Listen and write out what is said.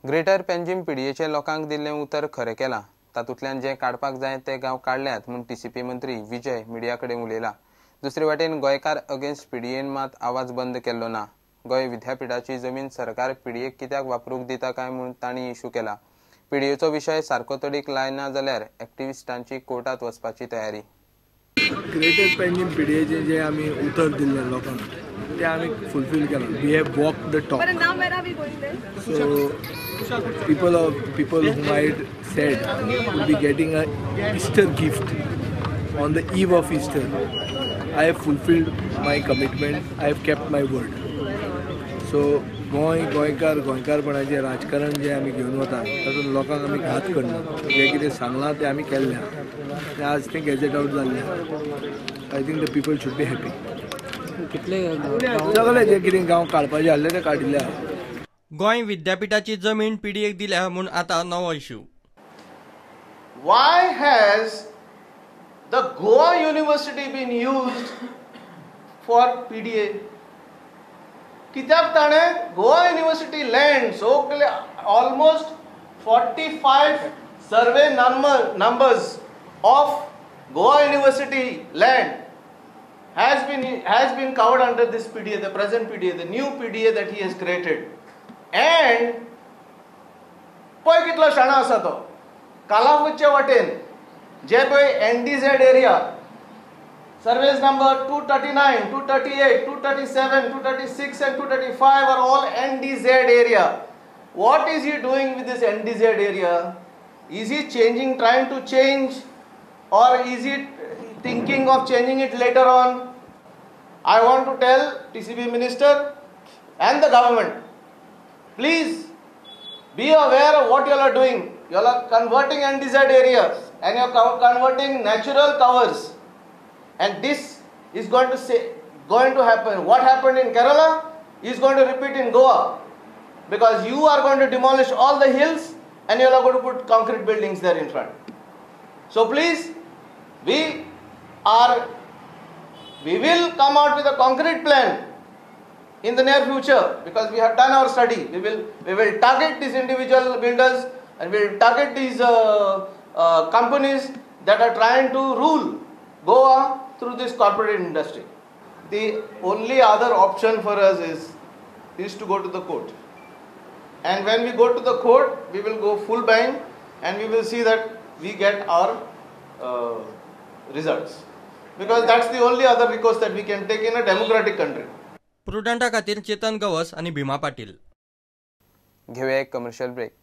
Greater Panjim पीडीएचे लोकांक दिल्लें उतर खरें केलां. तातूंतल्यान जे काडपाक जाय ते गांव काडल्यात म्हूण टीसीपी मंत्री विजय मिडिया कडेन उलयला. दुसरे वाटेन गोंयकार अगेन्स्ट पीडीएन मात आवाज बंद केल्लो ना. गोंय विद्यापीठाची जमीन सरकार पीडीएक कित्याक वापरूंक दिता काय म्हूण तांणी इश्यू केला. पीडीएचो विशय सारको तडीक लायना जाल्यार एक्टिविस्टांची कोर्टात वचपाची तयारी. ग्रेटर पेंजीम पीडीएचे जे आमी उतर दिल्ले लोकांक ते आमी फुलफील केला. We have walk the talk. So people who might said would be getting a Easter gift on the eve of Easter. I have fulfilled my commitment. I have kept my word. So गोंयकारपणाचें राजकारण जे आमी घेवन वता तातूंत लोकांक आमी घात करना. जे कितें सांगलां तें आमी केल्लें आनी आज तें गॅजेट आउट जाल्लें. I think the people should be happy. सगळें जे कितें गांव काडपाचें आसलें तें काडिल्लें आहा. गोंय विद्यापीठाची जमीन पीडीएक दिल्या म्हूण आतां नवो issue. Why has the Goa University been used for PDA? कित्याक ताणें गोवा युनिवर्सिटी लँड सगळे almost 45 survey numbers of Goa University land has been covered under this PDA, the present PDA, the new PDA that he has created. And पळय कितलो शाणा आसा तो. कालावचे वाटेन जे पळय NDZ area Sarves number 239, 238, 237, 236 and 235 are all NDZ area. What is he doing with this NDZ area? Is he trying to change, or is he thinking of changing it later on? I want to tell TCB minister and the government, please be aware of what you all are doing. You all are converting NDZ areas and you are converting natural covers. And this is going to happen. What happened in Kerala is going to repeat in Goa, because you are going to demolish all the hills and you are going to put concrete buildings there in front. So please, we will come out with a concrete plan in the near future, because we have done our study. We will target these individual builders and we will target these companies that are trying to rule Goa through this corporate industry. The only other option for us is to go to the court. And when we go to the court, we will go full bang and we will see that we get our results. Because that's the only other recourse that we can take in a democratic country. प्रुडंटा खातीर चेतन गवस आणि भीमा पाटील. घेऊया एक commercial break.